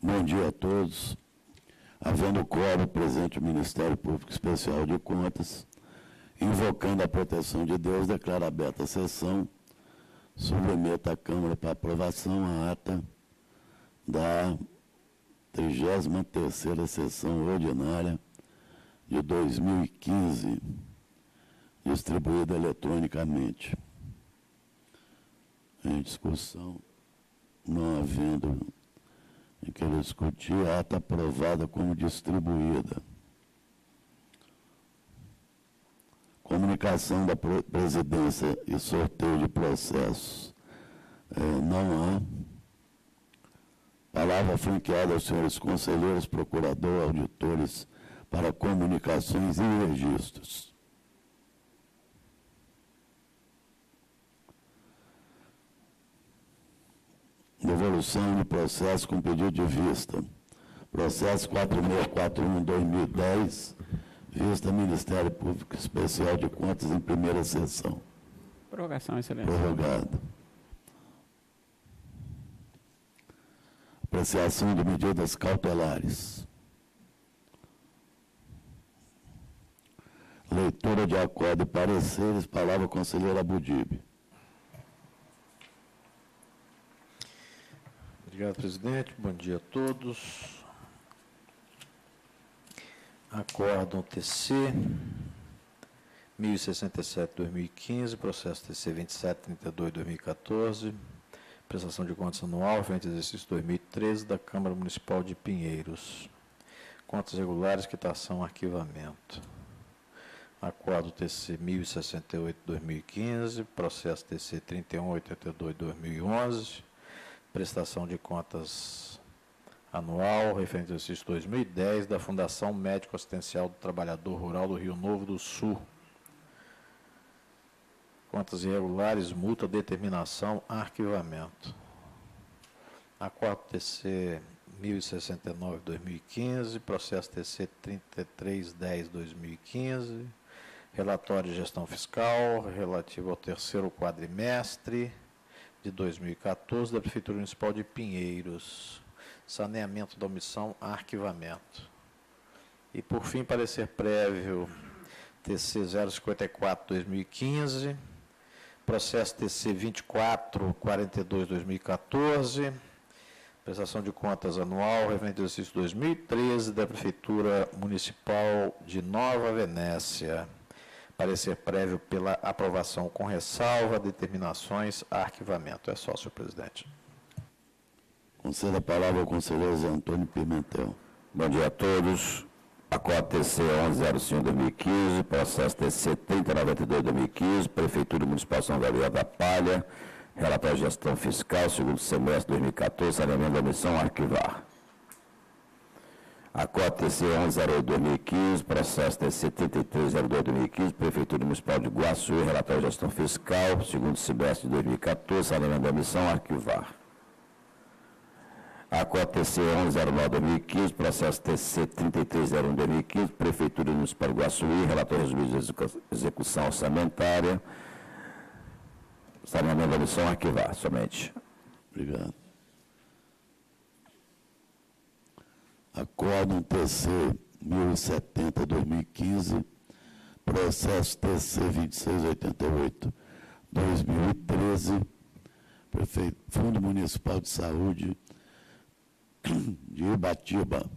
Bom dia a todos. Havendo quórum, presente o Ministério Público Especial de Contas, invocando a proteção de Deus, declaro aberta a sessão, submeto à Câmara para aprovação a ata da 33ª sessão ordinária de 2015, distribuída eletronicamente. Em discussão, não havendo em que discutir, a ata aprovada como distribuída. Comunicação da presidência e sorteio de processos. Não há. Palavra franqueada aos senhores conselheiros, procurador, auditores, para comunicações e registros. Devolução de processo com pedido de vista. Processo 4641-2010, vista Ministério Público Especial de Contas em primeira sessão. Prorrogação, excelência. Prorrogado. Apreciação de medidas cautelares. Leitura de acordo e pareceres. Palavra conselheira Abudib. Obrigado, presidente. Bom dia a todos. Acórdão TC 1067/2015, processo TC 2732/2014, prestação de contas anual, referente ao exercício 2013 da Câmara Municipal de Pinheiros. Contas regulares, quitação, arquivamento. Acordo TC 1068/2015, processo TC 3182/2011, prestação de contas anual, referente ao exercício 2010, da Fundação Médico Assistencial do Trabalhador Rural do Rio Novo do Sul. Contas irregulares, multa, determinação, arquivamento. Acordo TC 1069/2015, processo TC 3310/2015, relatório de gestão fiscal relativo ao terceiro quadrimestre de 2014 da Prefeitura Municipal de Pinheiros, saneamento da omissão, arquivamento. E, por fim, parecer prévio TC 054/2015, processo TC 2442/2014, prestação de contas anual, referente ao exercício 2013 da Prefeitura Municipal de Nova Venécia. Parecer prévio pela aprovação com ressalva, determinações, arquivamento. É só, senhor presidente. Concedo a palavra ao conselheiro Zé Antônio Pimentel. Bom dia a todos. Acordo TC 1105/2015, processo TC 3092/2015, Prefeitura Municipal São Gabriel da Palha, relatório de gestão fiscal, segundo semestre de 2014, saneamento da omissão, arquivar. Acordo TC 1108/2015, processo TC 3302/2015, Prefeitura Municipal de Iguaçu, relatório de gestão fiscal, segundo semestre de 2014, saneamento da omissão, arquivar. Acordo TC 1109/2015, processo TC 3301/2015, Prefeitura Municipal de Iguaçu, relatório resumido de execução orçamentária, saneamento da omissão, arquivar, somente. Obrigado. Acórdão TC 1070/2015, processo TC 2688/2013, Fundo Municipal de Saúde de Ibatiba,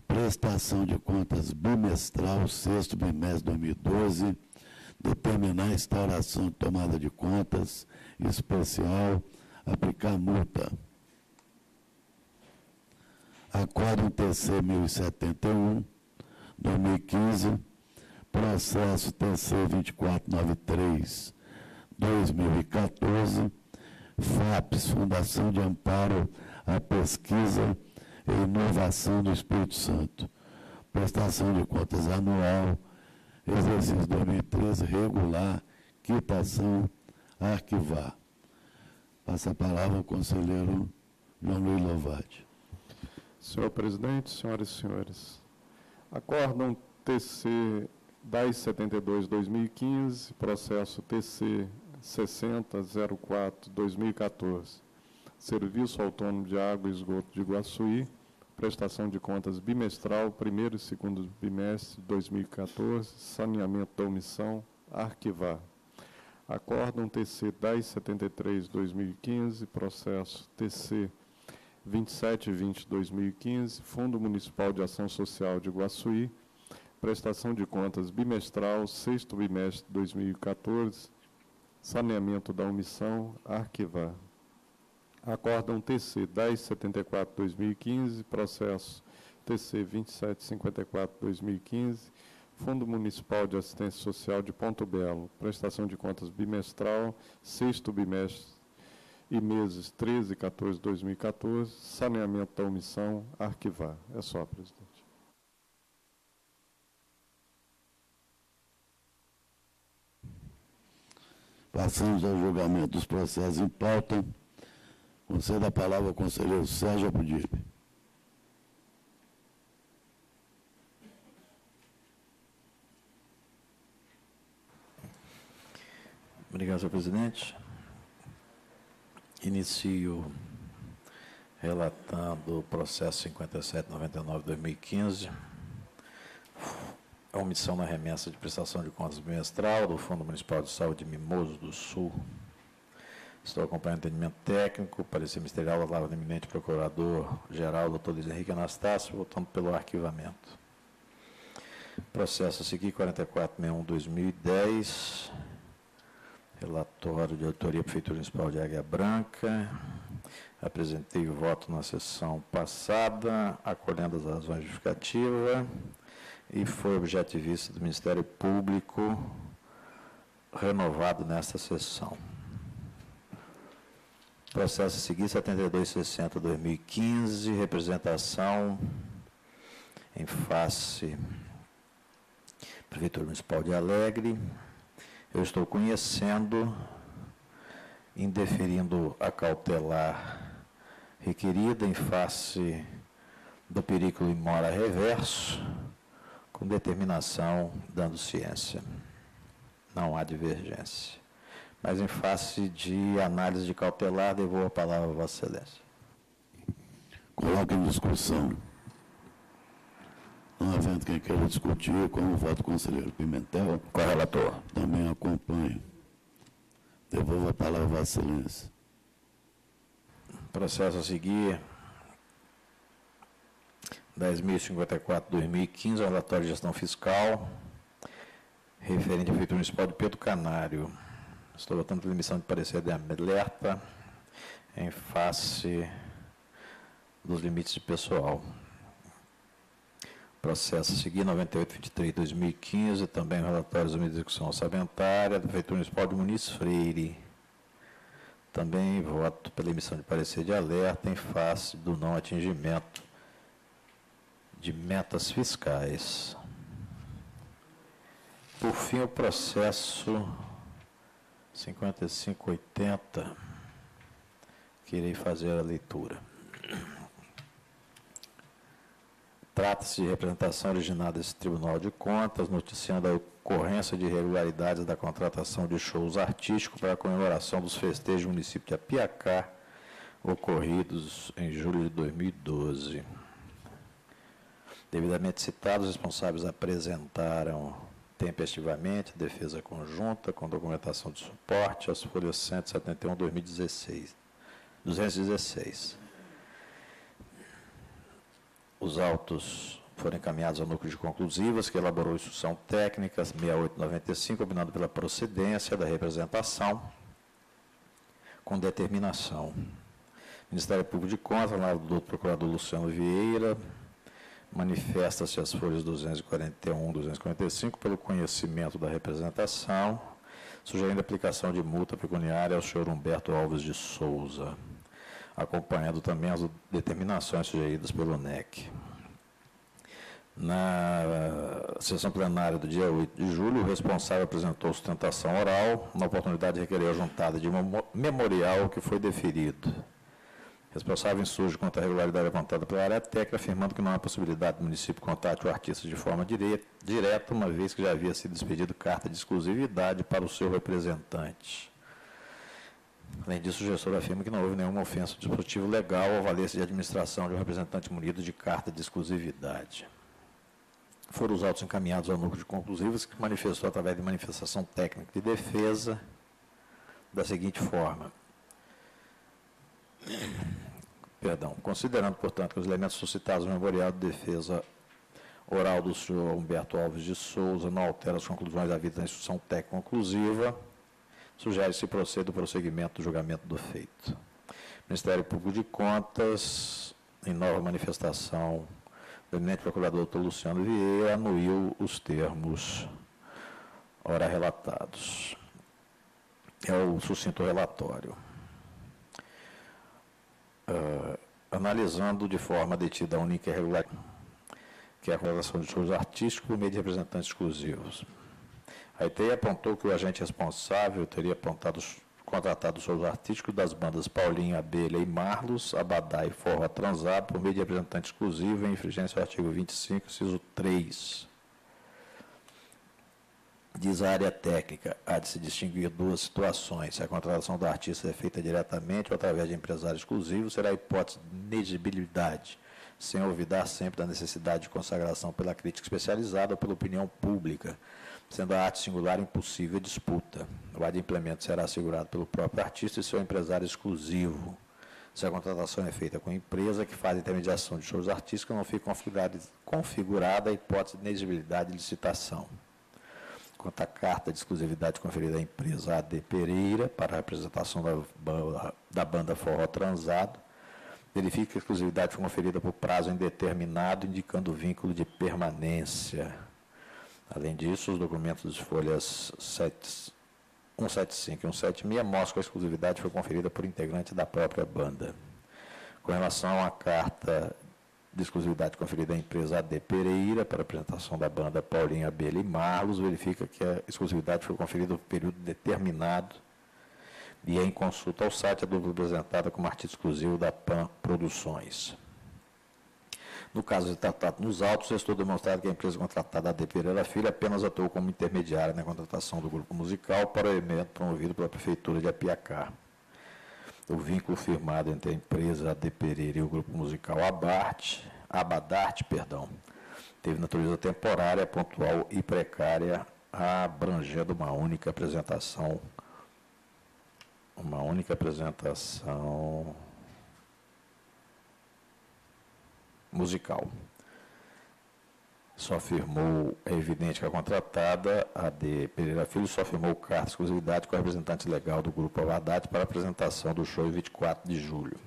prestação de contas bimestral, sexto bimestre de 2012, determinar a instauração de tomada de contas especial, aplicar multa. Acórdão TC 1071/2015, processo TC 2493/2014, FAPES, Fundação de Amparo à Pesquisa e Inovação do Espírito Santo, prestação de contas anual, exercício 2013, regular, quitação, arquivar. Passa a palavra ao conselheiro João Luiz Lovati. Senhor presidente, senhoras e senhores, acórdão TC 1072/2015, processo TC 6004/2014, Serviço Autônomo de Água e Esgoto de Iguaçuí, prestação de contas bimestral, primeiro e segundo bimestre de 2014, saneamento da omissão, arquivar. Acórdão TC 1073/2015, processo TC 2720/2015, Fundo Municipal de Ação Social de Iguaçuí, prestação de contas bimestral, sexto bimestre de 2014, saneamento da omissão, arquivar. Acórdão TC 1074/2015, processo TC 2754/2015, Fundo Municipal de Assistência Social de Ponto Belo, prestação de contas bimestral, sexto bimestre e meses 13 e 14 de 2014, saneamento da omissão, arquivar. É só, presidente. Passamos ao julgamento dos processos em pauta. Concedo a palavra ao conselheiro Sérgio Abudipe. Obrigado, senhor presidente. Inicio relatando o processo 5799/2015, a omissão na remessa de prestação de contas bimestral do Fundo Municipal de Saúde de Mimoso do Sul. Estou acompanhando o entendimento técnico, parecer ministerial da palavra do eminente procurador-geral, doutor Luiz Henrique Anastácio, votando pelo arquivamento. Processo a seguir, 4461/2010, relatório de autoria Prefeitura Municipal de Águia Branca. Apresentei o voto na sessão passada, acolhendo as razões justificativas, e foi objeto de vista do Ministério Público renovado nesta sessão. Processo a seguir, 7260/2015, representação em face Prefeitura Municipal de Alegre. Eu estou conhecendo, indeferindo a cautelar requerida em face do perigo em mora reverso, com determinação dando ciência. Não há divergência. Mas em face de análise de cautelar, devolvo a palavra a Vossa Excelência. Coloque em discussão. Não havendo quem queira discutir, como voto do conselheiro Pimentel, Com o relator. também acompanho. Devolvo a palavra a Vossa Excelência. Processo a seguir, 10.054/2015, relatório de gestão fiscal, referente à Prefeitura Municipal de Pedro Canário. Estou votando pela emissão de parecer de alerta em face dos limites de pessoal. Processo a seguir, 9823/2015, também relatório de execução orçamentária da Prefeitura Municipal de Muniz Freire. Também voto pela emissão de parecer de alerta em face do não atingimento de metas fiscais. Por fim, o processo 5580, que irei fazer a leitura. Trata-se de representação originada desse Tribunal de Contas, noticiando a ocorrência de irregularidades da contratação de shows artísticos para a comemoração dos festejos do município de Apiacá, ocorridos em julho de 2012. Devidamente citados, os responsáveis apresentaram tempestivamente a defesa conjunta com documentação de suporte às folhas 171/2016. 216. Os autos foram encaminhados ao núcleo de conclusivas, que elaborou instrução técnica 6895, combinado pela procedência da representação, com determinação. Ministério Público de Contas, lá do procurador Luciano Vieira, manifesta-se as folhas 241 e 245 pelo conhecimento da representação, sugerindo a aplicação de multa pecuniária ao senhor Humberto Alves de Souza, acompanhando também as determinações sugeridas pelo NEC. Na sessão plenária do dia 8 de julho, o responsável apresentou sustentação oral, na oportunidade de requerer a juntada de memorial que foi deferido. O responsável insurge contra a irregularidade apontada pela área técnica, afirmando que não há possibilidade do município contate o artista de forma direta, uma vez que já havia sido expedido carta de exclusividade para o seu representante. Além disso, o gestor afirma que não houve nenhuma ofensa ao dispositivo legal ou valer-se de administração de um representante munido de carta de exclusividade. Foram os autos encaminhados ao núcleo de conclusivos, que manifestou através de manifestação técnica de defesa da seguinte forma. Considerando, portanto, que os elementos suscitados no memorial de defesa oral do senhor Humberto Alves de Souza não alteram as conclusões havidas na instrução técnica conclusiva, sugere-se proceder o prosseguimento do julgamento do feito. Ministério Público de Contas, em nova manifestação, o eminente procurador Dr. Luciano Vieira anuiu os termos ora relatados. É o sucinto relatório. Analisando de forma detida a única irregularidade, que é a colocação de shows artísticos por meio de representantes exclusivos. A ITI apontou que o agente responsável teria contratado os shows artísticos das bandas Paulinho, Abelha e Marlos, Abadá e Forró Transado por meio de representante exclusivo em infringência ao artigo 25, inciso 3. Diz a área técnica, há de se distinguir duas situações. Se a contratação do artista é feita diretamente ou através de empresário exclusivo, será a hipótese de inexigibilidade, sem olvidar sempre da necessidade de consagração pela crítica especializada ou pela opinião pública, sendo a arte singular impossível disputa. O adimplemento será assegurado pelo próprio artista e seu empresário exclusivo. Se a contratação é feita com empresa que faz intermediação de shows artísticos, não fica configurada a hipótese de inexigibilidade de licitação. Quanto à carta de exclusividade conferida à empresa AD Pereira para a representação da banda Forró Transado, verifica que a exclusividade foi conferida por prazo indeterminado, indicando o vínculo de permanência. Além disso, os documentos de folhas 175 e 176 mostram que a exclusividade foi conferida por integrante da própria banda. Com relação à carta de exclusividade conferida à empresa AD Pereira para a apresentação da banda Paulinho, Abelha e Marlos, verifica que a exclusividade foi conferida por período determinado e é em consulta ao site a dupla apresentada como artista exclusivo da PAN Produções. No caso de tratado nos autos, estou demonstrado que a empresa contratada AD Pereira Filho apenas atuou como intermediária na contratação do grupo musical para o evento promovido pela Prefeitura de Apiacá. O vínculo firmado entre a empresa AD Pereira e o grupo musical Abadarte, teve natureza temporária, pontual e precária, abrangendo uma única apresentação musical. Só firmou, é evidente que a contratada, a AD Pereira Filho, só firmou carta de exclusividade com a representante legal do Grupo Avadate para a apresentação do show em 24 de julho.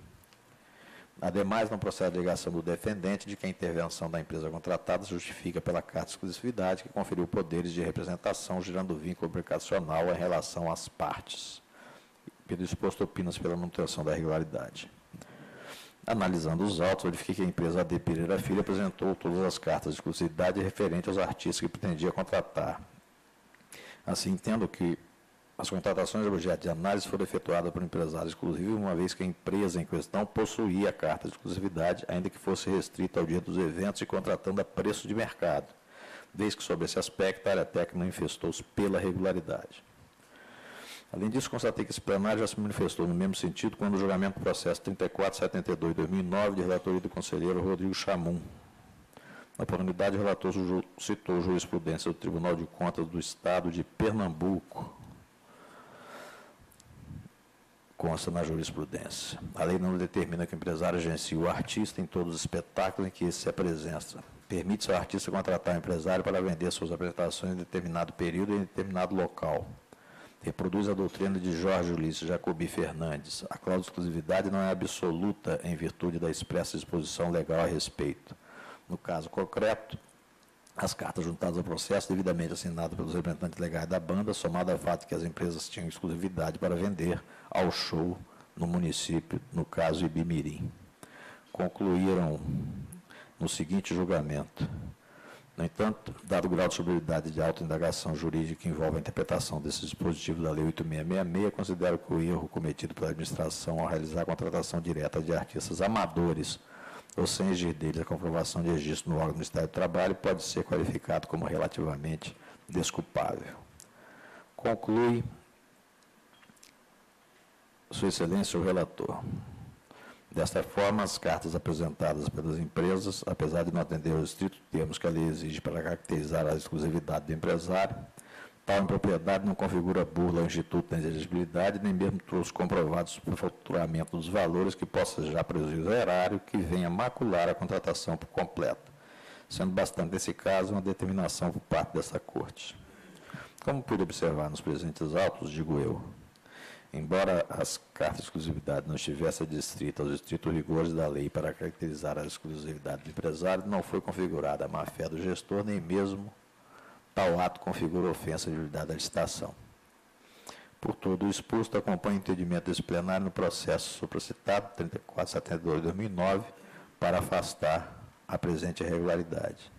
Ademais, não procede a alegação do defendente de que a intervenção da empresa contratada justifica pela carta de exclusividade que conferiu poderes de representação, gerando vínculo obrigacional em relação às partes. Pelo exposto, opina-se pela manutenção da regularidade. Analisando os autos, verifiquei que a empresa AD Pereira Filho apresentou todas as cartas de exclusividade referentes aos artistas que pretendia contratar. Assim, entendo que as contratações de objeto de análise foram efetuadas por empresário exclusivo, uma vez que a empresa em questão possuía a carta de exclusividade, ainda que fosse restrita ao dia dos eventos e contratando a preço de mercado, desde que, sob esse aspecto, a área técnica manifestou-se pela regularidade. Além disso, constatei que esse plenário já se manifestou no mesmo sentido quando o julgamento do processo 3472-2009 de relatoria do conselheiro Rodrigo Chamum. Na oportunidade, o relator citou jurisprudência do Tribunal de Contas do Estado de Pernambuco. Consta na jurisprudência. A lei não determina que o empresário agencie o artista em todos os espetáculos em que esse se apresenta. Permite ao artista contratar o empresário para vender suas apresentações em determinado período e em determinado local. Reproduz a doutrina de Jorge Ulisses Jacobi Fernandes. A cláusula de exclusividade não é absoluta em virtude da expressa disposição legal a respeito. No caso concreto, as cartas juntadas ao processo, devidamente assinadas pelos representantes legais da banda, somado ao fato que as empresas tinham exclusividade para vender ao show no município, no caso Ibimirim, concluíram no seguinte julgamento. No entanto, dado o grau de sobriedade de autoindagação jurídica que envolve a interpretação desse dispositivo da Lei 8666, considero que o erro cometido pela administração ao realizar a contratação direta de artistas amadores ou sem exigir deles a comprovação de registro no órgão do Ministério do Trabalho pode ser qualificado como relativamente desculpável. Conclui Sua Excelência, o relator. Desta forma, as cartas apresentadas pelas empresas, apesar de não atender aos estritos termos que a lei exige para caracterizar a exclusividade do empresário, tal impropriedade não configura burla ao Instituto da Exigibilidade, nem mesmo trouxe comprovados para faturamento dos valores que possa já prejuízo erário que venha macular a contratação por completo, sendo bastante, nesse caso, uma determinação por parte dessa Corte. Como pude observar nos presentes autos, digo eu, embora as cartas de exclusividade não estivessem adstritas aos estritos rigores da lei para caracterizar a exclusividade do empresário, não foi configurada a má-fé do gestor, nem mesmo tal ato configura ofensa à inviolabilidade da licitação. Por todo o exposto, acompanho o entendimento desse plenário no processo supracitado, 3472 de 2009, para afastar a presente irregularidade.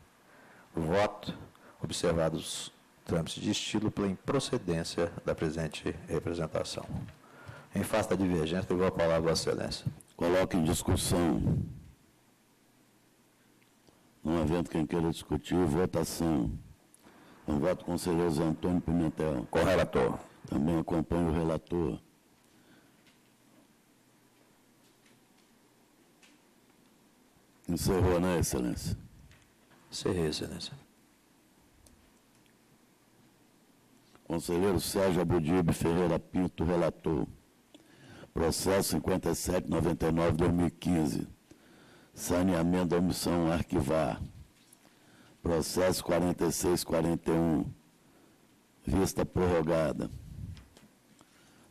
Voto, observados trâmites de estilo pela improcedência da presente representação. Em face da divergência, devolvo a palavra à Vossa Excelência. Coloque em discussão. Não havendo quem queira discutir, votação. Com voto, conselheiro Zé Antônio Pimentel. Com o relator. Também acompanho o relator. Encerrou, né, Excelência? Encerrei, Excelência. Conselheiro Sérgio Abudib Ferreira Pinto, relator. Processo 5799-2015. Saneamento da omissão arquivar. Processo 4641. Vista prorrogada.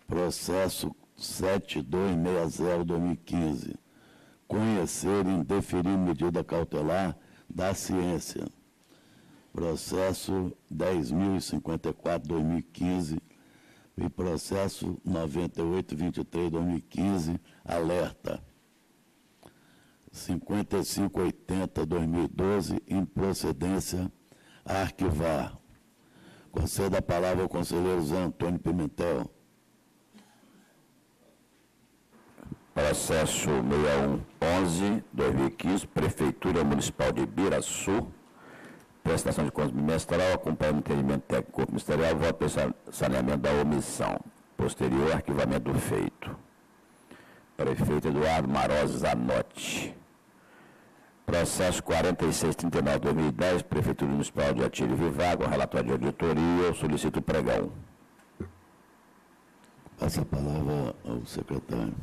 Processo 7260-2015. Conhecer e indeferir medida cautelar da ciência. Processo 10.054-2015 e processo 9823-2015, alerta. 5580-2012, improcedência a arquivar. Concedo a palavra ao conselheiro Zé Antônio Pimentel. Processo 6111-2015, Prefeitura Municipal de Ibiraçu, prestação de contas bimestral, acompanhamento do entendimento técnico ministerial, voto para saneamento da omissão. Posterior, arquivamento do feito. Prefeito Eduardo Maroz Zanotti. Processo 4639-2010, Prefeitura Municipal de Atílio Vivago, relatório de auditoria, eu solicito o pregão. Passa a palavra ao secretário.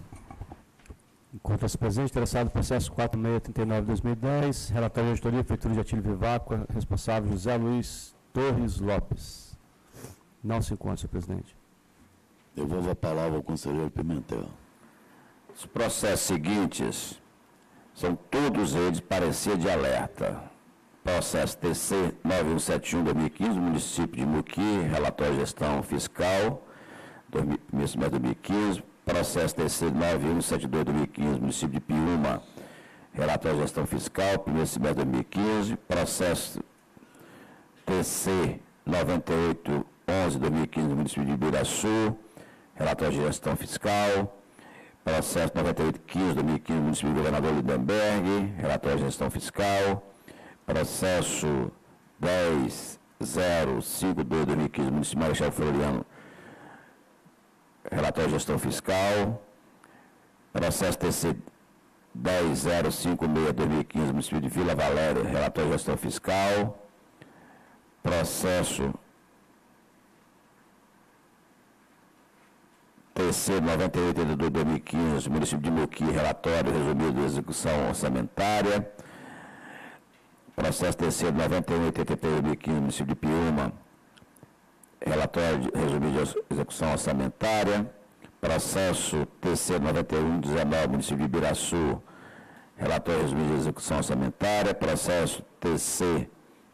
Encontra-se presente, interessado, processo 4639-2010, relatório de auditoria, Prefeitura de Atílio Vivaco, responsável José Luiz Torres Lopes. Não se encontra, senhor presidente. Devolvo a palavra ao conselheiro Pimentel. Os processos seguintes são todos eles parecer de alerta. Processo TC 9171-2015, município de Muqui, relatório de gestão fiscal, primeiro semestre de 2015. Processo TC 9172-2015, município de Piúma, relatório de gestão fiscal, primeiro semestre de 2015. Processo TC 9811-2015, município de Ibiraçu, relatório de gestão fiscal. Processo 9815-2015, município de Governador Lindenberg, relatório de gestão fiscal. Processo 10052-2015, município de Marechal Floriano, relatório de gestão fiscal. Processo TC 10056-2015, município de Vila Valéria, relatório de gestão fiscal. Processo TC 9882-2015, município de Muqui, relatório resumido de execução orçamentária. Processo TC 9183-2015, município de Piúma, relatório resumido de execução orçamentária. Processo TC 9119, município de Ibiraçu, relatório resumido de execução orçamentária. Processo TC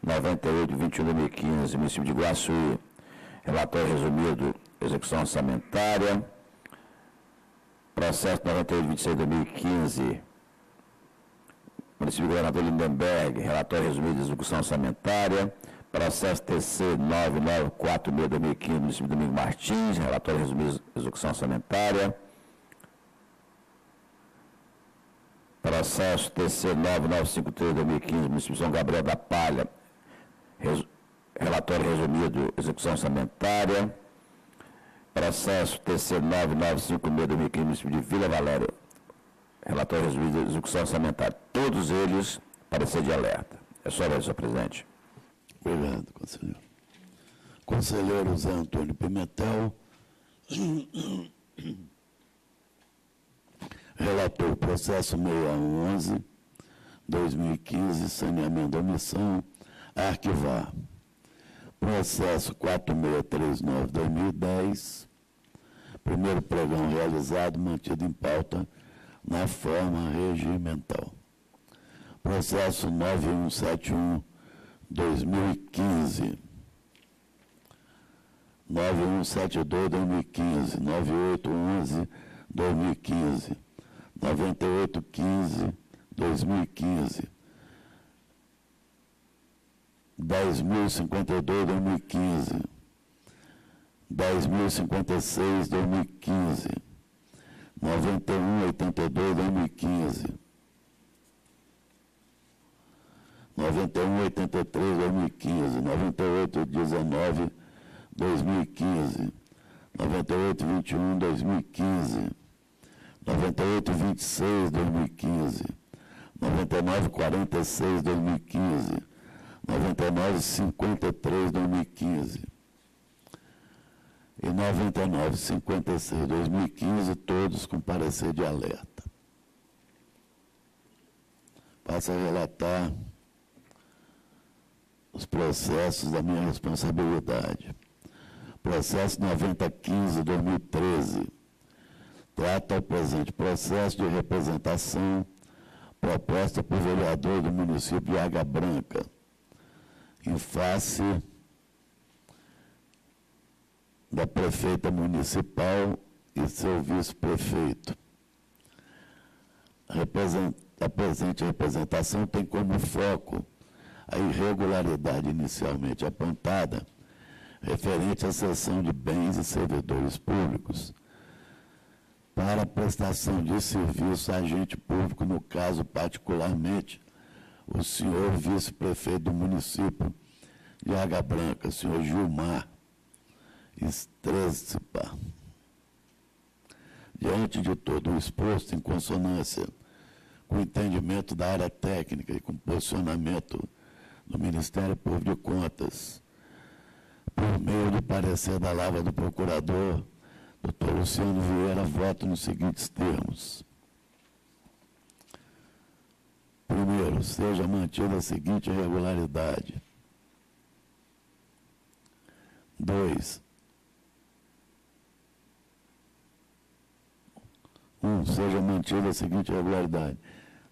9821-2015, município de Iguaçu, relatório resumido de execução orçamentária. Processo 9826-2015, município de Governador Lindenberg, relatório resumido de execução orçamentária. Processo TC 9946-2015, município de Domingo Martins, relatório resumido de execução orçamentária. Processo TC 9953-2015, município de São Gabriel da Palha, relatório resumido de execução orçamentária. Processo TC 9956-2015, município de Vila Valério. Relatório resumido de execução orçamentária. Todos eles parecer de alerta. É só isso, senhor presidente. Obrigado, conselheiro. Conselheiro Zé Antônio Pimentel. Relator processo 6111-2015, saneamento da omissão, arquivar. Processo 4639-2010, primeiro pregão realizado, mantido em pauta na forma regimental. Processo 9171-2015, 9172-2015, 9811-2015, 9815-2015, 10.052-2015, 10.056-2015, 9182-2015, 9183-2015, 9819-2015, 9821-2015, 9826-2015, 9946-2015, 9953-2015 e 9956-2015, todos com parecer de alerta. Passo a relatar os processos da minha responsabilidade. Processo 9015-2013 trata o presente processo de representação proposta por vereador do município de Água Branca, em face da prefeita municipal e seu vice-prefeito. A presente representação tem como foco a irregularidade inicialmente apontada referente à cessão de bens e servidores públicos para a prestação de serviço a agente público, no caso particularmente o senhor vice-prefeito do município de Água Branca, senhor Gilmar Estrespa. Diante de todo o exposto, em consonância com o entendimento da área técnica e com o posicionamento do Ministério Público de Contas, por meio do parecer da Lavra do Procurador, Dr. Luciano Vieira, voto nos seguintes termos. Primeiro, seja mantida a seguinte irregularidade. 2. Seja mantida a seguinte irregularidade.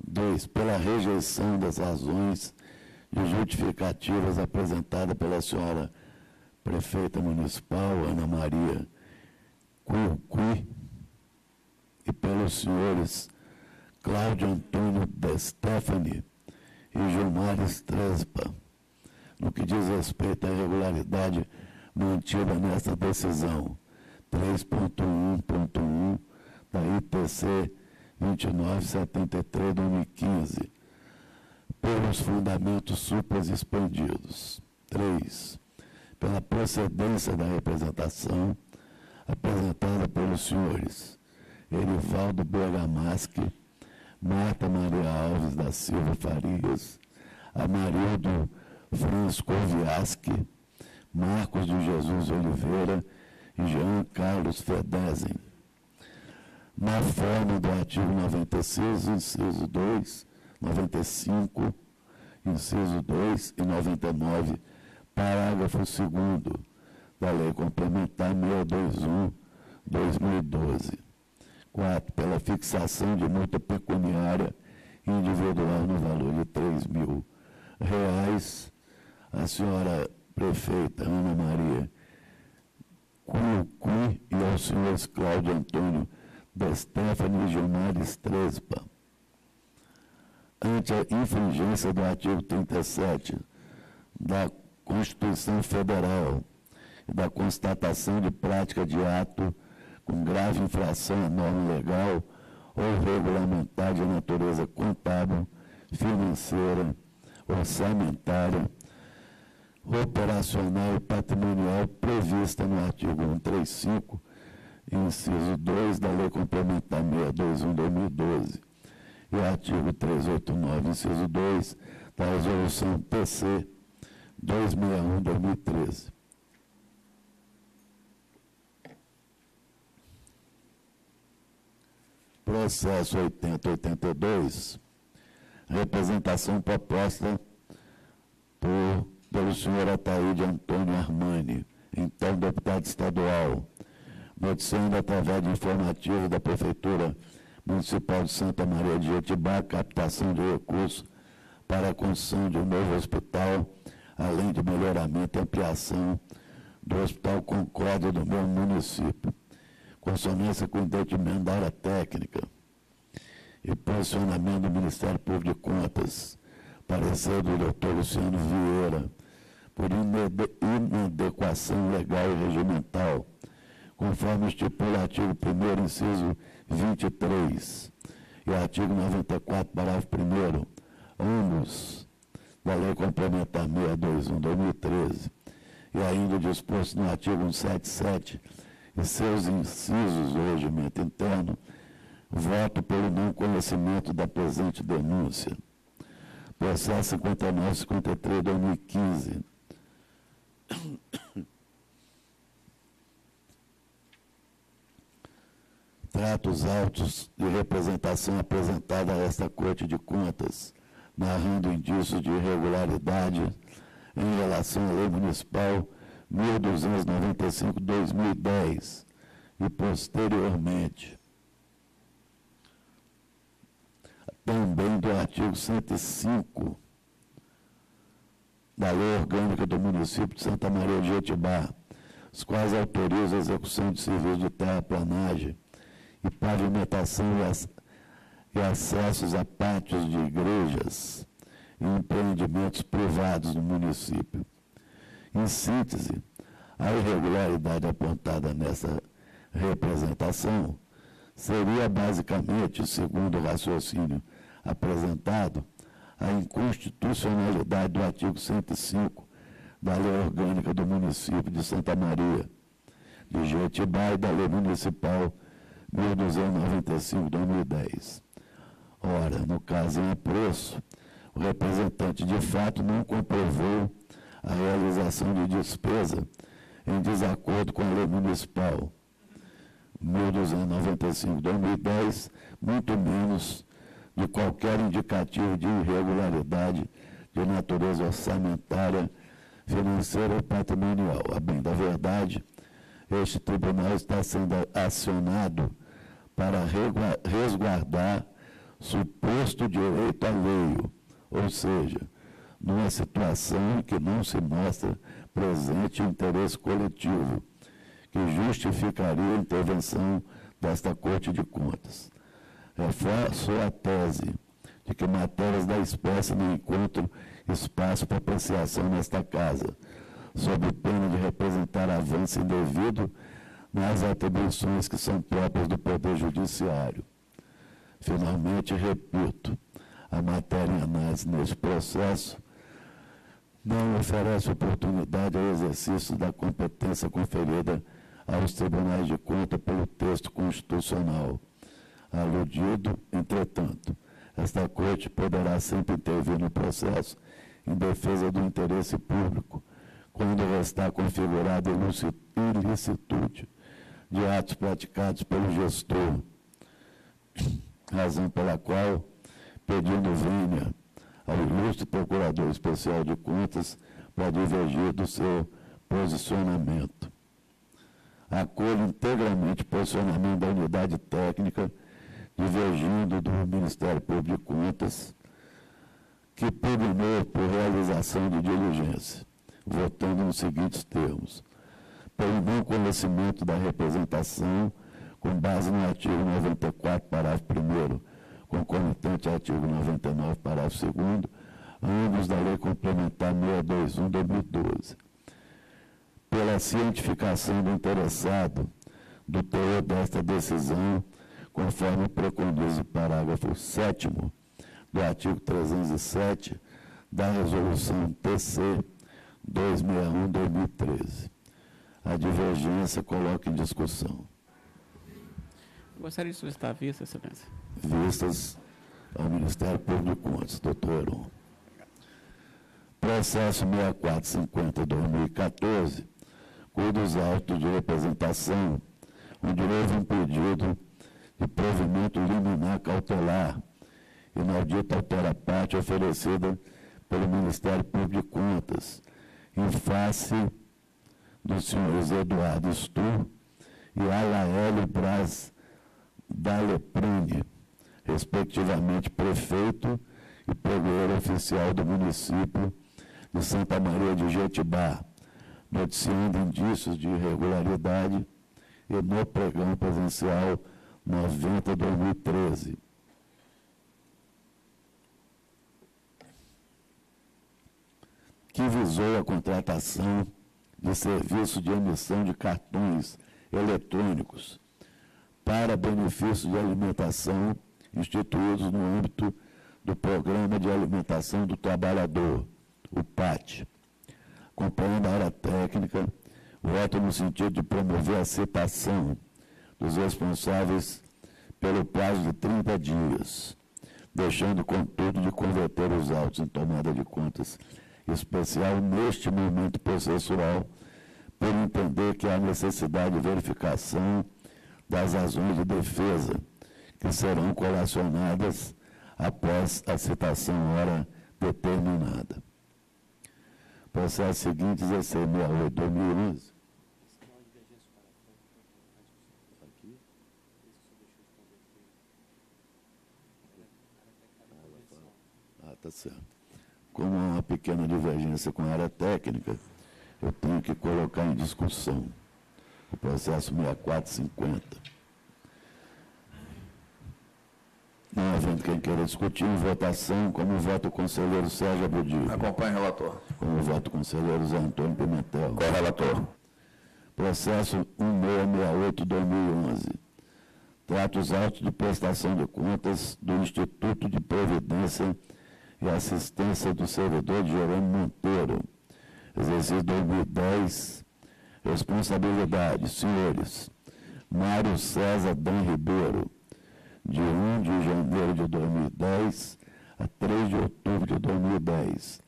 2. Pela rejeição das razões e justificativas apresentadas pela senhora prefeita municipal, Ana Maria Curqui, e pelos senhores Cláudio Antônio De Stefani e Gilmar Estrespa, no que diz respeito à irregularidade mantida nesta decisão 3.1.1 da ITC 2973/2015, pelos fundamentos supras expandidos. 3. Pela procedência da representação apresentada pelos senhores Erivaldo Bergamaschi, Marta Maria Alves da Silva Farias, Amarildo Franscoviaschi, Marcos de Jesus Oliveira e Jean Carlos Fedesen, na forma do artigo 96, inciso 2, 95, inciso 2 e 99, parágrafo 2º da Lei Complementar 621/2012. 4. Pela fixação de multa pecuniária individual no valor de R$3.000, a senhora prefeita Ana Maria Curqui e aos senhores Cláudio Antônio De Stefani e Gilmar Estrespa, ante a infringência do artigo 37 da Constituição Federal e da constatação de prática de ato com grave infração à norma legal ou regulamentar de natureza contábil, financeira, orçamentária, operacional e patrimonial prevista no artigo 135 inciso 2 da Lei Complementar 621/2012 e o artigo 389, inciso 2 da Resolução TC 261/2013. Processo 8082, representação proposta pelo senhor Ataíde Antônio Armani, então deputado estadual, noticiando através de informativo da Prefeitura Municipal de Santa Maria de Jetibá, captação de recursos para a construção de um novo hospital, além de melhoramento e ampliação do Hospital Concórdia do meu município, consonância com o entendimento da área técnica e posicionamento do Ministério Público de Contas, parecer do Dr. Luciano Vieira, por inadequação legal e regimental, conforme estipula o artigo 1º, inciso 23, e o artigo 94, parágrafo 1º, ambos da Lei Complementar 621/2013, e ainda disposto no artigo 177 e seus incisos do regimento interno, voto pelo não conhecimento da presente denúncia. Processo 5953/2015. Trata os autos de representação apresentada a esta Corte de Contas, narrando indícios de irregularidade em relação à Lei Municipal 1295/2010 e posteriormente. Também do artigo 105 da Lei Orgânica do Município de Santa Maria de Jetibá, os quais autorizam a execução de serviços de terraplanagem e pavimentação e acessos a pátios de igrejas e empreendimentos privados no município. Em síntese, a irregularidade apontada nessa representação seria basicamente, segundo o raciocínio apresentado, a inconstitucionalidade do artigo 105 da Lei Orgânica do Município de Santa Maria de Jetibá e da Lei Municipal 1295/2010. Ora, no caso em apreço, o representante de fato não comprovou a realização de despesa em desacordo com a Lei Municipal 1295/2010, muito menos de qualquer indicativo de irregularidade de natureza orçamentária, financeira ou patrimonial. A bem da verdade, este tribunal está sendo acionado para resguardar suposto direito alheio, ou seja, numa situação em que não se mostra presente o interesse coletivo, que justificaria a intervenção desta Corte de Contas. Reforço a tese de que matérias da espécie não encontram espaço para apreciação nesta Casa, sob pena de representar avanço indevido nas atribuições que são próprias do Poder Judiciário. Finalmente, repito, a matéria em análise neste processo não oferece oportunidade ao exercício da competência conferida aos tribunais de contas pelo texto constitucional. Aludido, entretanto, esta Corte poderá sempre intervir no processo em defesa do interesse público, quando restar configurada ilicitude de atos praticados pelo gestor, razão pela qual, pedindo vênia ao ilustre Procurador Especial de Contas para divergir do seu posicionamento. Acolho integralmente o posicionamento da unidade técnica, divergindo do Ministério Público de Contas, que pugnou por realização de diligência, votando nos seguintes termos: pelo não conhecimento da representação, com base no artigo 94, parágrafo 1º, concomitante ao artigo 99, parágrafo 2º, ambos da Lei Complementar 621/2012. Pela cientificação do interessado do teor desta decisão, conforme preconiza o parágrafo 7º do artigo 307 da Resolução TC 261/2013. A divergência coloca em discussão. Gostaria de solicitar a vista, excelência. Vistas ao Ministério Público de Contas. Doutor Heron. Processo 6450-2014, cujo dos autos de representação, onde houve um pedido de provimento liminar cautelar e maldita autora-parte oferecida pelo Ministério Público de Contas, em face dos senhores Eduardo Stur e Alaélio Braz Daleprane, respectivamente prefeito e pregoeiro oficial do município de Santa Maria de Jetibá, noticiando indícios de irregularidade e no pregão presencial 90/2013. Que visou a contratação de serviço de emissão de cartões eletrônicos para benefício de alimentação instituídos no âmbito do Programa de Alimentação do Trabalhador, o PAT. Acompanhando a área técnica, voto no sentido de promover a citação dos responsáveis pelo prazo de 30 dias, deixando, contudo, de converter os autos em tomada de contas especial neste momento processual, por entender que há necessidade de verificação das razões de defesa, que serão colacionadas após a citação hora determinada. Processo seguinte, 1668/2011. Tá certo. Como há uma pequena divergência com a área técnica, eu tenho que colocar em discussão o processo 6450. Não havendo quem queira discutir, em votação, como vota o conselheiro Sérgio Abudilho. Acompanhe o relator. Como vota o conselheiro Zé Antônio Pimentel. Com o relator. Processo 1668/2011. Trata os autos de prestação de contas do Instituto de Previdência e Assistência do Servidor de Jerônimo Monteiro. Exercício 2010. Responsabilidade, senhores. Mário César Dan Ribeiro, de 1 de janeiro de 2010 a 3 de outubro de 2010.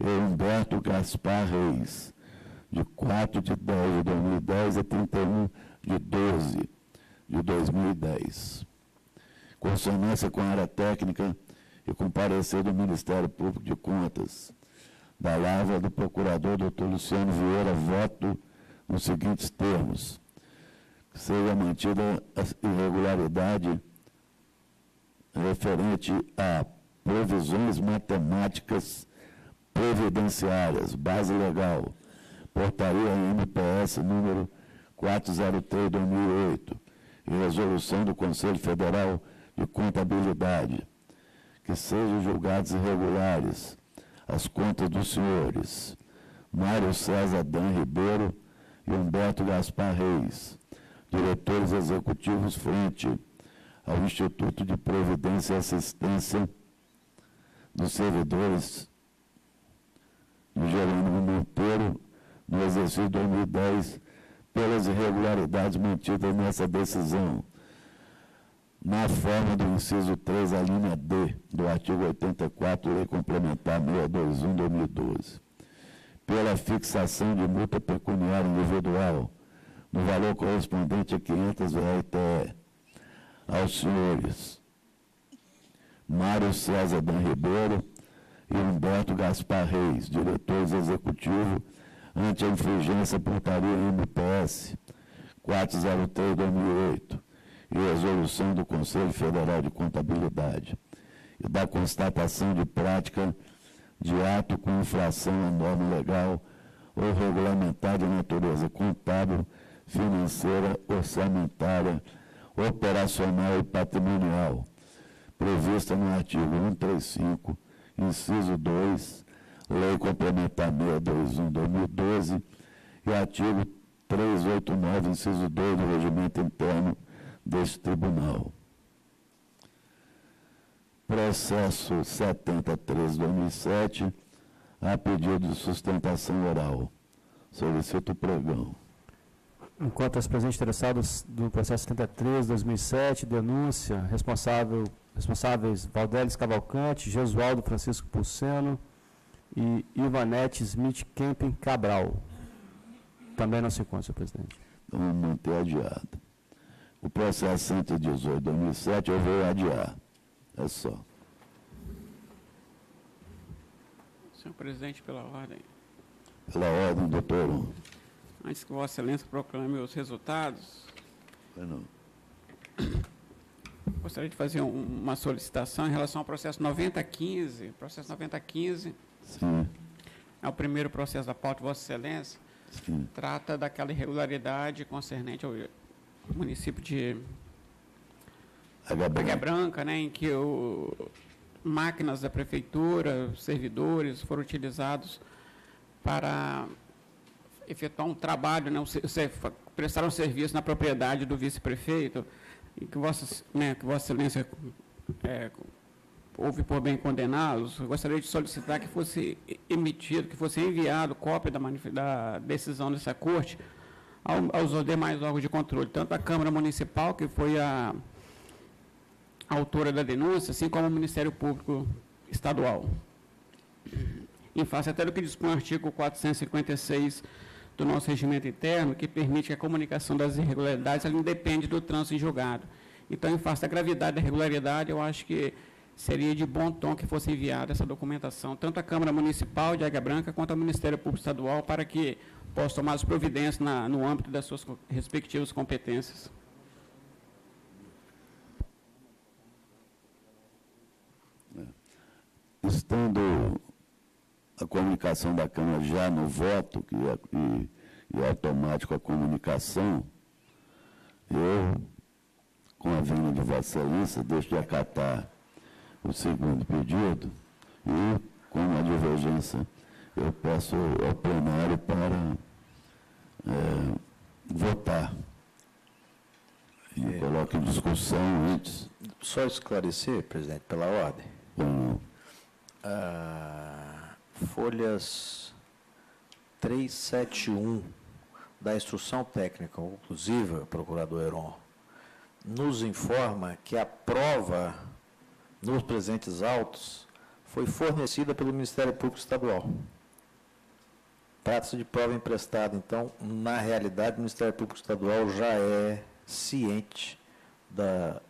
E Humberto Gaspar Reis, de 4 de 10 de 2010 a 31 de 12 de 2010. Consonância com a área técnica e com parecer do Ministério Público de Contas. Da lavra do procurador Dr. Luciano Vieira, voto nos seguintes termos: que seja mantida a irregularidade referente a provisões matemáticas previdenciárias, base legal, portaria MPS número 403/2008 e resolução do Conselho Federal de Contabilidade, que sejam julgados irregulares as contas dos senhores Mário César Dan Ribeiro e Humberto Gaspar Reis, diretores executivos frente ao Instituto de Previdência e Assistência dos Servidores de Jerônimo Monteiro, no exercício 2010, pelas irregularidades mantidas nessa decisão, na forma do inciso 3, a linha D, do artigo 84, Lei Complementar 621/2012, pela fixação de multa pecuniária individual, no valor correspondente a 500 VRTE, aos senhores Mário César Dan Ribeiro e Humberto Gaspar Reis, diretores executivos, ante a infringência portaria MPS 403/2008 e resolução do Conselho Federal de Contabilidade, e da constatação de prática de ato com infração à norma legal ou regulamentar de natureza contábil, financeira, orçamentária, operacional e patrimonial, prevista no artigo 135, inciso 2, Lei Complementar 621/2012, e artigo 389, inciso 2 do Regimento Interno deste Tribunal. Processo 7013/2007, a pedido de sustentação oral. Solicito o pregão. Enquanto as presentes interessados do processo 73/2007, denúncia, responsáveis Valdélis Cavalcante, Gesualdo Francisco Pulseno e Ivanete Smith Kempen Cabral. Também não se encontra, senhor presidente. Então, vamos manter adiado. O processo 118/2007 eu vou adiar. É só. Senhor presidente, pela ordem. Pela ordem, doutor. Antes que Vossa Excelência proclame os resultados, Não. gostaria de fazer uma solicitação em relação ao processo 9015. Processo 9015 Sim, é o primeiro processo da pauta de Vossa Excelência. sim. Trata daquela irregularidade concernente ao município de Águia Branca, né, em que máquinas da prefeitura, servidores foram utilizados para efetuar um trabalho, né, prestar um serviço na propriedade do vice-prefeito, e que Vossa Excelência houve por bem condená-los. Eu gostaria de solicitar que fosse emitido, que fosse enviado cópia da decisão dessa corte aos demais órgãos de controle, tanto a Câmara Municipal, que foi a autora da denúncia, assim como o Ministério Público Estadual. Em face até do que dispõe o artigo 456 do nosso regimento interno, que permite que a comunicação das irregularidades ela independe do trânsito em julgado. Então, em face da gravidade da irregularidade, eu acho que seria de bom tom que fosse enviada essa documentação, tanto à Câmara Municipal de Águia Branca quanto ao Ministério Público Estadual, para que possa tomar as providências no âmbito das suas respectivas competências. Estando a comunicação da Câmara já no voto, e é automático a comunicação, eu, com a vinda de Vossa Excelência, deixo de acatar o segundo pedido e, com a divergência, eu peço ao plenário para votar. E coloco em discussão antes. Só esclarecer, presidente, pela ordem. Folhas 371 da Instrução Técnica Conclusiva, procurador Heron, nos informa que a prova nos presentes autos foi fornecida pelo Ministério Público Estadual. Trata-se de prova emprestada, então, na realidade, o Ministério Público Estadual já é ciente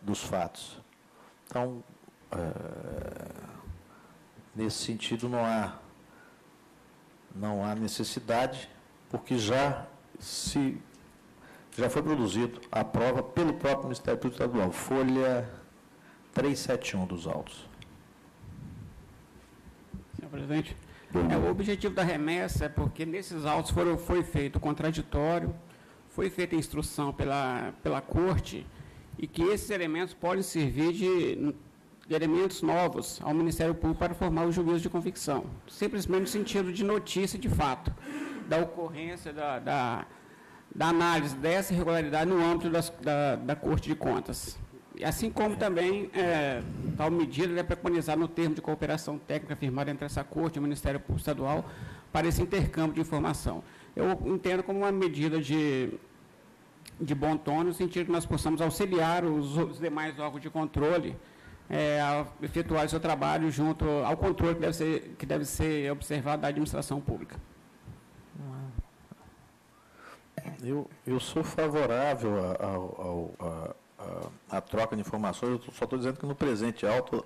dos fatos. Então, nesse sentido, não há necessidade, porque já foi produzido a prova pelo próprio Ministério Público Estadual, folha 371 dos autos. Senhor presidente, o objetivo da remessa é porque nesses autos foi feito o contraditório, foi feita a instrução pela corte, e que esses elementos podem servir de elementos novos ao Ministério Público para formar o juízo de convicção, simplesmente no sentido de notícia de fato, da ocorrência, da análise dessa irregularidade no âmbito da Corte de Contas. E assim como também tal medida é preconizada no termo de cooperação técnica firmado entre essa Corte e o Ministério Público Estadual para esse intercâmbio de informação. Eu entendo como uma medida de bom tom, no sentido que nós possamos auxiliar os demais órgãos de controle a efetuar o seu trabalho junto ao controle que deve ser observado da administração pública. Eu sou favorável à troca de informações, eu só estou dizendo que no presente auto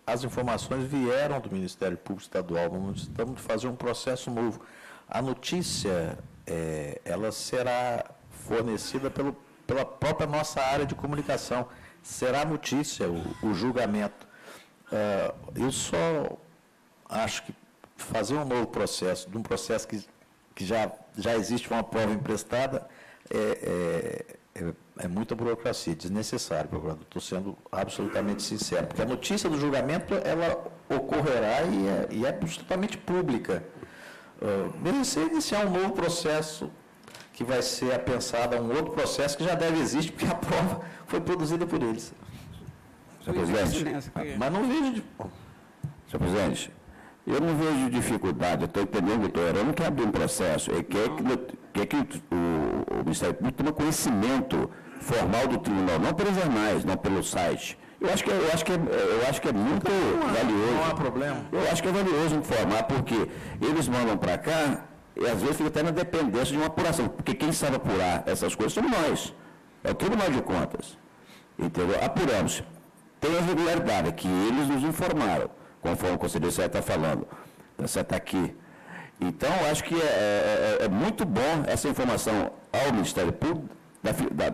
as informações vieram do Ministério Público Estadual, não estamos de fazer um processo novo. A notícia, ela será fornecida pela própria nossa área de comunicação, será notícia o julgamento. Eu só acho que fazer um novo processo, de um processo que já existe uma prova emprestada, é muita burocracia, desnecessário, procurador. Estou sendo absolutamente sincero, porque a notícia do julgamento, ela ocorrerá e é absolutamente pública. Merecer iniciar um novo processo que vai ser apensado a um outro processo que já deve existir, porque a prova foi produzida por eles. Senhor presidente, Mas não vejo... senhor presidente, eu não vejo dificuldade, estou entendendo, doutor, eu não quero abrir um processo, ele quer que o o Ministério Público toma conhecimento formal do tribunal, não pelos jornais, não pelo site. Eu acho que é muito valioso. Não há problema. Eu acho que é valioso informar, porque eles mandam para cá e às vezes fica até na dependência de uma apuração, porque quem sabe apurar essas coisas somos nós. É o Tribunal de Contas. Entendeu? Apuramos. Tem a regularidade que eles nos informaram, conforme o conselheiro está falando. Você está aqui. Então, acho que é muito bom essa informação ao Ministério Público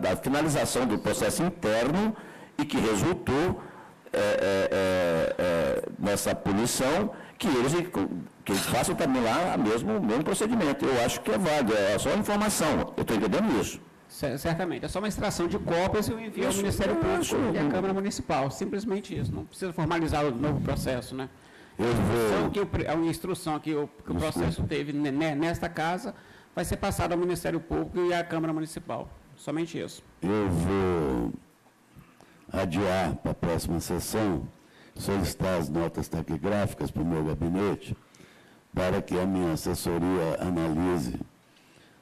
da finalização do processo interno e que resultou nessa punição, que eles façam também lá o mesmo procedimento. Eu acho que é válido, é só informação. Eu estou entendendo isso. Certamente. É só uma extração de cópias e o envio ao Ministério Público e à Câmara Municipal. Simplesmente isso. Não precisa formalizar o novo processo, né? A instrução que o processo teve nesta casa vai ser passada ao Ministério Público e à Câmara Municipal. Somente isso. Eu vou adiar para a próxima sessão, solicitar as notas taquigráficas para o meu gabinete, para que a minha assessoria analise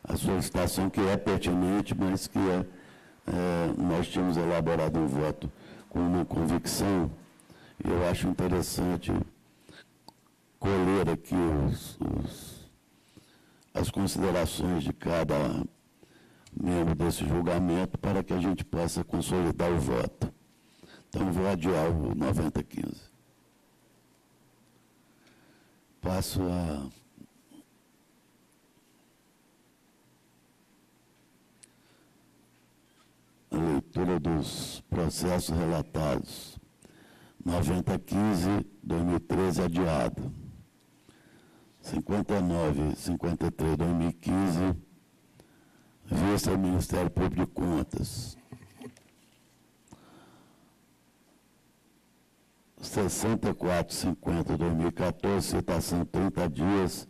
a solicitação que é pertinente, mas que nós tínhamos elaborado um voto com uma convicção, e eu acho interessante colher aqui as considerações de cada membro desse julgamento para que a gente possa consolidar o voto. Então, vou adiar o 9015. Passo a leitura dos processos relatados. 9015, 2013, adiado. 59, 53, 2015, vista ao Ministério Público de Contas. 64, 50, 2014, citação 30 dias,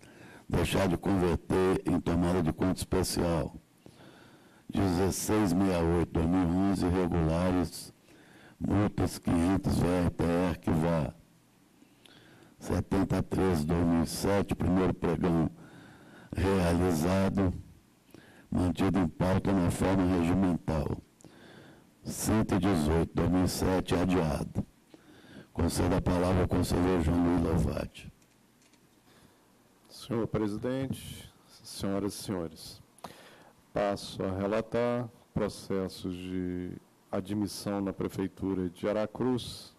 deixar de converter em tomada de conta especial. 1668, 2011, irregulares, multas 500, VRTR, que vá. 73, 2007, primeiro pregão realizado, mantido em pauta na forma regimental. 118, 2007, adiado. Concedo a palavra ao conselheiro João Luiz Lovati. Senhor presidente, senhoras e senhores, passo a relatar processos de admissão na Prefeitura de Aracruz,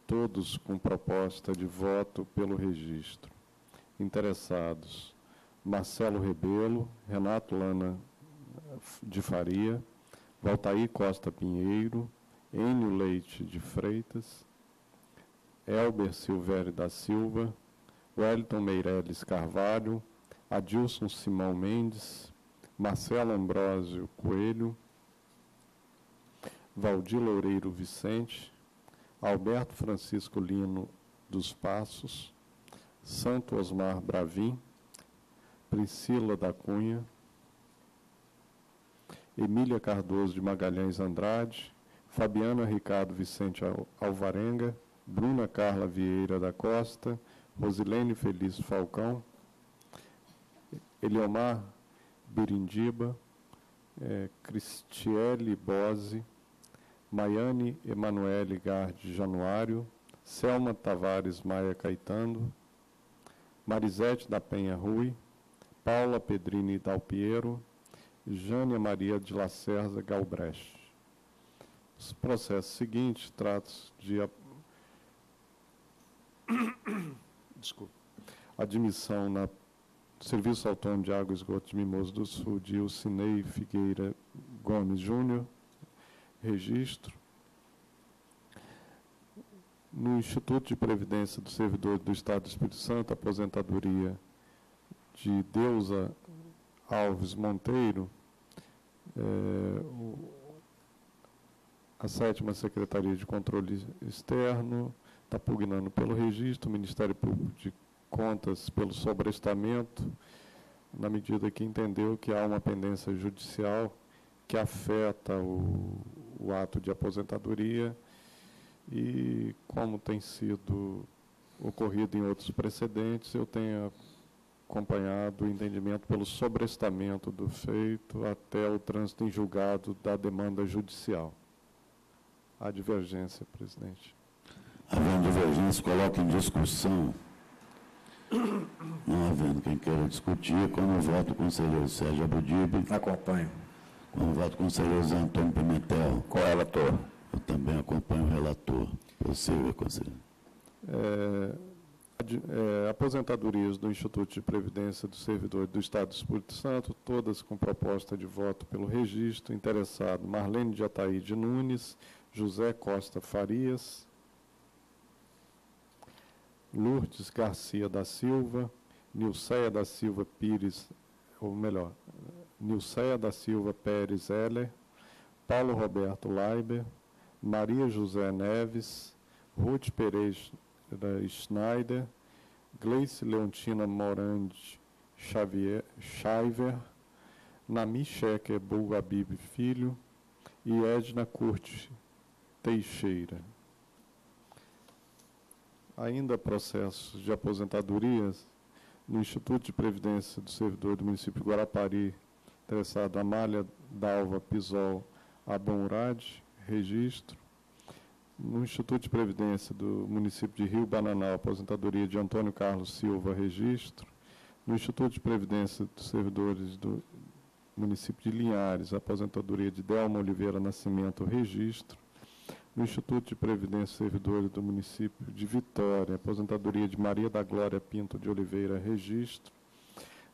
todos com proposta de voto pelo registro. Interessados: Marcelo Rebelo, Renato Lana de Faria, Valtair Costa Pinheiro, Enio Leite de Freitas, Elber Silvério da Silva, Wellington Meireles Carvalho, Adilson Simão Mendes, Marcelo Ambrósio Coelho, Valdir Loureiro Vicente, Alberto Francisco Lino dos Passos, Santo Osmar Bravim, Priscila da Cunha, Emília Cardoso de Magalhães Andrade, Fabiana Ricardo Vicente Alvarenga, Bruna Carla Vieira da Costa, Rosilene Felício Falcão, Eliomar Birindiba, Cristiele Bose, Maiane Emanuele Garde Januário, Selma Tavares Maia Caetano, Marisete da Penha Rui, Paula Pedrini Dalpiero, Jânia Maria de Lacerda Galbrecht. Os processos seguintes tratam de admissão na Serviço Autônomo de Água e Esgoto de Mimoso do Sul de Ilcinei Figueira Gomes Júnior, registro. No Instituto de Previdência do Servidor do Estado do Espírito Santo, aposentadoria de Deusa Alves Monteiro, a 7ª Secretaria de Controle Externo está pugnando pelo registro, o Ministério Público de Contas pelo sobrestamento, na medida que entendeu que há uma pendência judicial que afeta o ato de aposentadoria e, como tem sido ocorrido em outros precedentes, eu tenho acompanhado o entendimento pelo sobrestamento do feito até o trânsito em julgado da demanda judicial. Há divergência, presidente. Havendo divergência, coloca em discussão. Não havendo quem queira discutir, como voto o conselheiro Sérgio Abudib. Acompanho. Como voto o conselheiro Zé Antônio Pimentel. Com o relator. Eu também acompanho o relator. Possível, conselheiro. Aposentadorias do Instituto de Previdência do Servidor do Estado do Espírito Santo, todas com proposta de voto pelo registro. Interessado: Marlene de Ataíde Nunes, José Costa Farias, Lourdes Garcia da Silva, Nilceia da Silva Pires, ou melhor, Nilceia da Silva Pérez Heller, Paulo Roberto Leiber, Maria José Neves, Ruth Pereira Schneider, Gleice Leontina Morandi Schaiver, Nami Sheker Bulgabib Filho e Edna Curtis Teixeira. Ainda processos de aposentadorias no Instituto de Previdência do Servidor do município de Guarapari, interessado Amália Dalva Pisol Abonrad, registro. No Instituto de Previdência do município de Rio Bananal, aposentadoria de Antônio Carlos Silva, registro. No Instituto de Previdência dos Servidores do município de Linhares, aposentadoria de Delma Oliveira Nascimento, registro. No Instituto de Previdência dos Servidores do município de Vitória, aposentadoria de Maria da Glória Pinto de Oliveira, registro.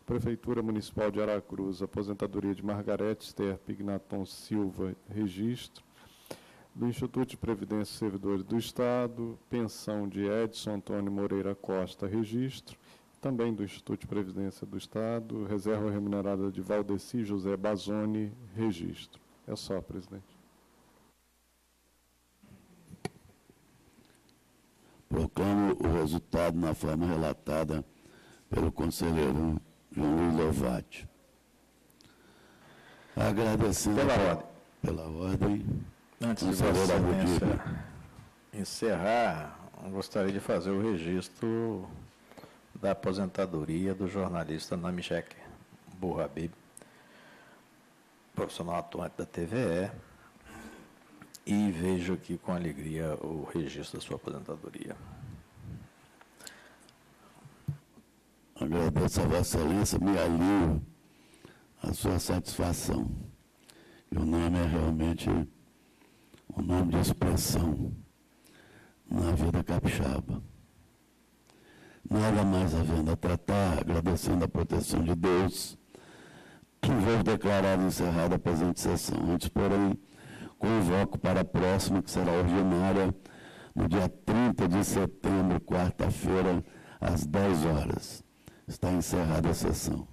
Prefeitura Municipal de Aracruz, aposentadoria de Margarete Esther Pignaton Silva, registro. Do Instituto de Previdência dos Servidores do Estado, pensão de Edson Antônio Moreira Costa, registro. Também do Instituto de Previdência do Estado, reserva remunerada de Valdeci José Bazoni, registro. É só, presidente. Proclamo o resultado na forma relatada pelo conselheiro João Luiz Lovati. Agradecendo pela ordem. Antes de Vossa Excelência encerrar, eu gostaria de fazer o registro da aposentadoria do jornalista Namishek Burhabib, profissional atuante da TVE, e vejo aqui com alegria o registro da sua aposentadoria. Agradeço a Vossa Excelência, me alio a sua satisfação. E o nome é realmente um nome de expressão na vida capixaba. Nada mais havendo a tratar, agradecendo a proteção de Deus, vou declarar encerrada a presente sessão. Antes, porém, convoco para a próxima, que será ordinária, no dia 30 de setembro, quarta-feira, às 10 horas. Está encerrada a sessão.